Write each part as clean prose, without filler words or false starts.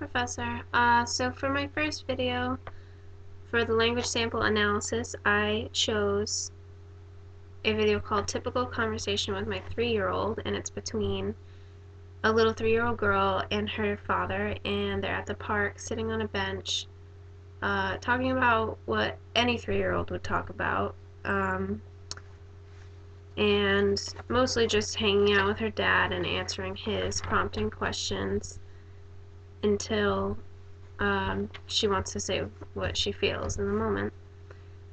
Professor. So for my first video, for the language sample analysis, I chose a video called Typical Conversation with My 3-year-old, and it's between a little 3-year-old girl and her father, and they're at the park sitting on a bench, talking about what any 3-year-old would talk about, and mostly just hanging out with her dad and answering his prompting questions until she wants to say what she feels in the moment.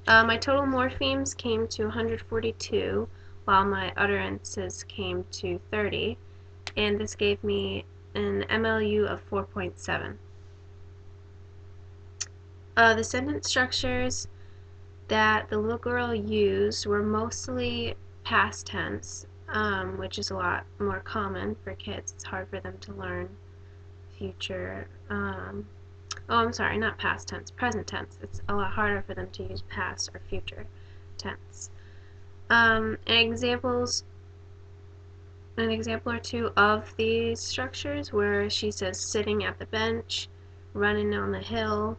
My total morphemes came to 142, while my utterances came to 30, and this gave me an MLU of 4.7. The sentence structures that the little girl used were mostly past tense, which is a lot more common for kids. It's hard for them to learn future. I'm sorry, not past tense, present tense. It's a lot harder for them to use past or future tense. An example or two of these structures where she says sitting at the bench, running on the hill,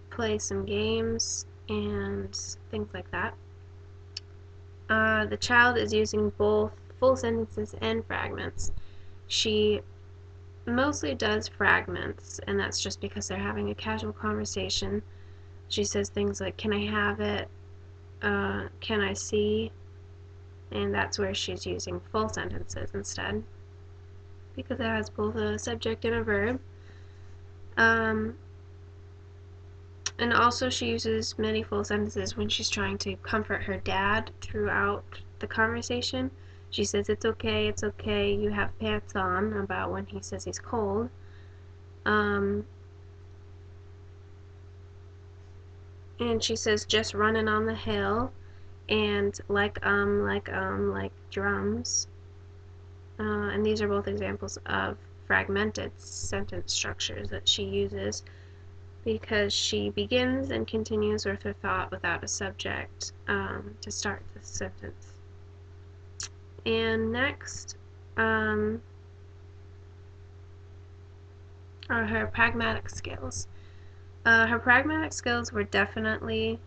play some games, and things like that. The child is using both full sentences and fragments. She mostly does fragments, and that's just because they're having a casual conversation. She says things like, can I have it? Can I see? And that's where she's using full sentences instead, because it has both a subject and a verb. And also she uses many full sentences when she's trying to comfort her dad throughout the conversation. She says, it's okay, you have pants on, about when he says he's cold. And she says, just running on the hill, and like drums. And these are both examples of fragmented sentence structures that she uses, because she begins and continues with her thought without a subject to start the sentence. And next are her pragmatic skills. Her pragmatic skills were definitely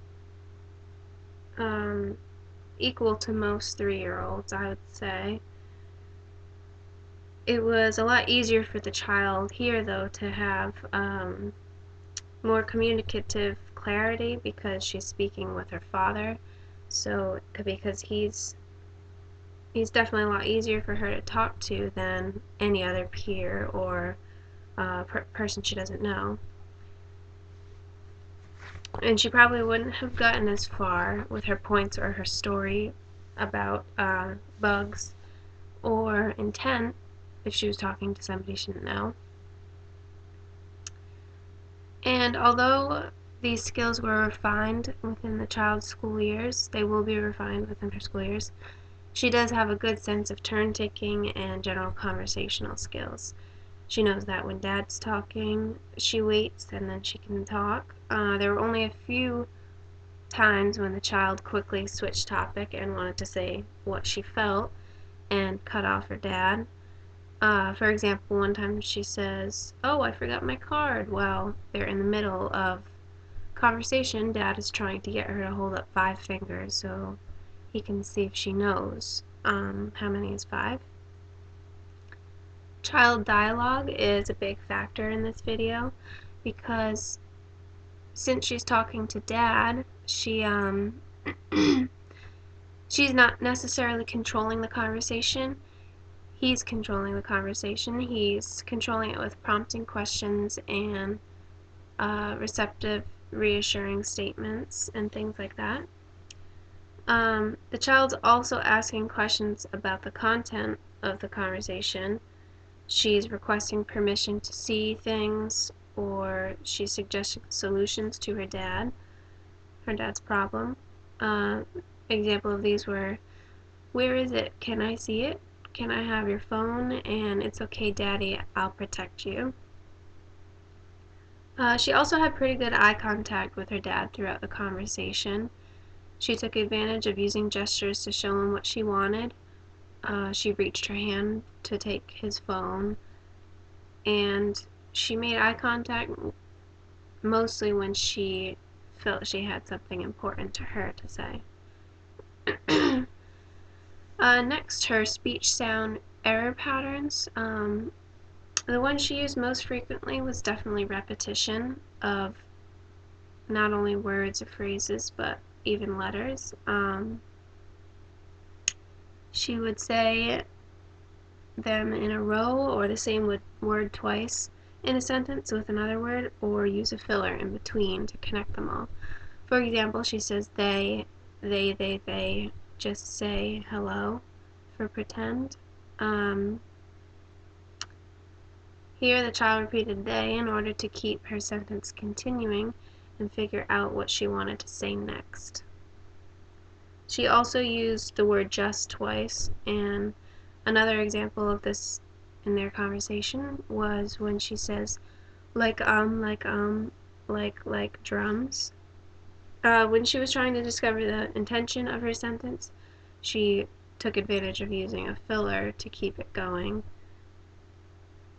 equal to most 3-year-olds, I would say. It was a lot easier for the child here, though, to have more communicative clarity because she's speaking with her father. So, because he's definitely a lot easier for her to talk to than any other peer or person she doesn't know. And she probably wouldn't have gotten as far with her points or her story about bugs or intent if she was talking to somebody she didn't know. And although these skills were refined within the child's school years, they will be refined within her school years, she does have a good sense of turn-taking and general conversational skills. She knows that when Dad's talking, she waits and then she can talk. There were only a few times when the child quickly switched topic and wanted to say what she felt and cut off her dad. For example, one time she says, "Oh, I forgot my card," while they're in the middle of conversation. Dad is trying to get her to hold up 5 fingers so he can see if she knows how many is 5. Child dialogue is a big factor in this video because since she's talking to Dad, she's not necessarily controlling the conversation. He's controlling the conversation. He's controlling it with prompting questions and receptive, reassuring statements and things like that. The child's also asking questions about the content of the conversation. She's requesting permission to see things, or she's suggesting solutions to her dad's problem. Example of these were, where is it? Can I see it? Can I have your phone? And it's okay, Daddy, I'll protect you. She also had pretty good eye contact with her dad throughout the conversation. She took advantage of using gestures to show him what she wanted. She reached her hand to take his phone, and she made eye contact mostly when she felt she had something important to her to say. Next, her speech sound error patterns. The one she used most frequently was definitely repetition of not only words or phrases, but even letters. She would say them in a row or the same word twice in a sentence with another word, or use a filler in between to connect them all. For example, she says they just say hello for pretend. Here the child repeated they in order to keep her sentence continuing and figure out what she wanted to say next. She also used the word just twice, and another example of this in their conversation was when she says like drums. When she was trying to discover the intention of her sentence, she took advantage of using a filler to keep it going,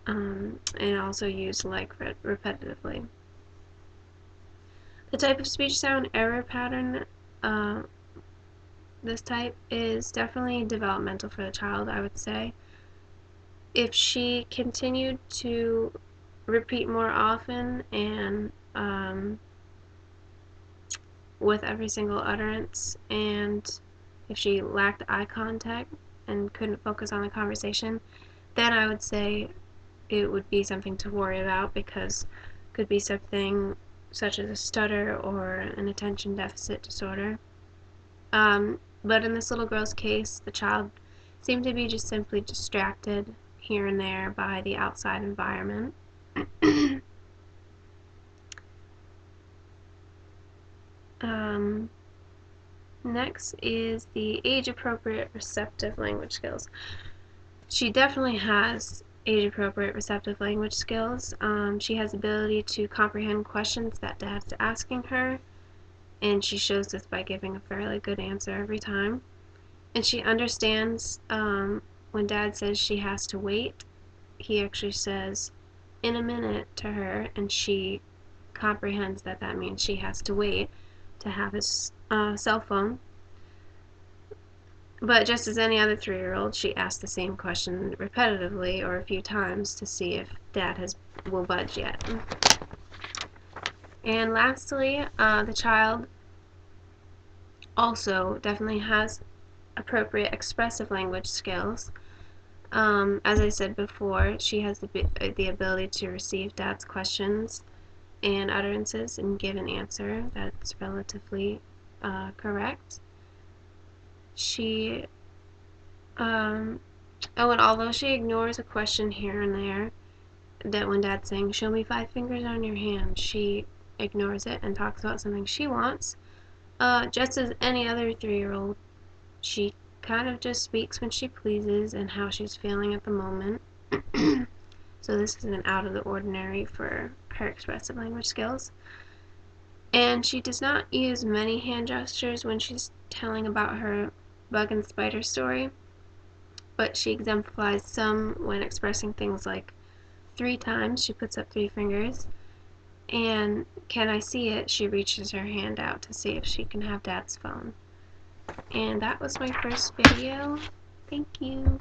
and also used like repetitively. The type of speech sound error pattern, this type is definitely developmental for the child, I would say. If she continued to repeat more often and with every single utterance, and if she lacked eye contact and couldn't focus on the conversation, then I would say it would be something to worry about, because it could be something such as a stutter or an attention deficit disorder. But in this little girl's case, the child seemed to be just simply distracted here and there by the outside environment. Next is the age-appropriate receptive language skills. She definitely has age-appropriate receptive language skills. She has the ability to comprehend questions that Dad's asking her, and she shows this by giving a fairly good answer every time. And she understands when Dad says she has to wait, he actually says in a minute to her, and she comprehends that that means she has to wait to have his cell phone. But just as any other 3-year-old, she asks the same question repetitively or a few times to see if Dad will budge yet. And lastly, the child also definitely has appropriate expressive language skills. As I said before, she has the ability to receive Dad's questions and utterances and give an answer that's relatively correct. She, and although she ignores a question here and there, that when Dad's saying, "Show me 5 fingers on your hand," she ignores it and talks about something she wants. Just as any other 3-year-old, she kind of just speaks when she pleases and how she's feeling at the moment. So this isn't out of the ordinary for her expressive language skills. And she does not use many hand gestures when she's telling about her bug and spider story, but she exemplifies some when expressing things like 3 times she puts up 3 fingers, and "Can I see it?" she reaches her hand out to see if she can have Dad's phone. And that was my first video. Thank you.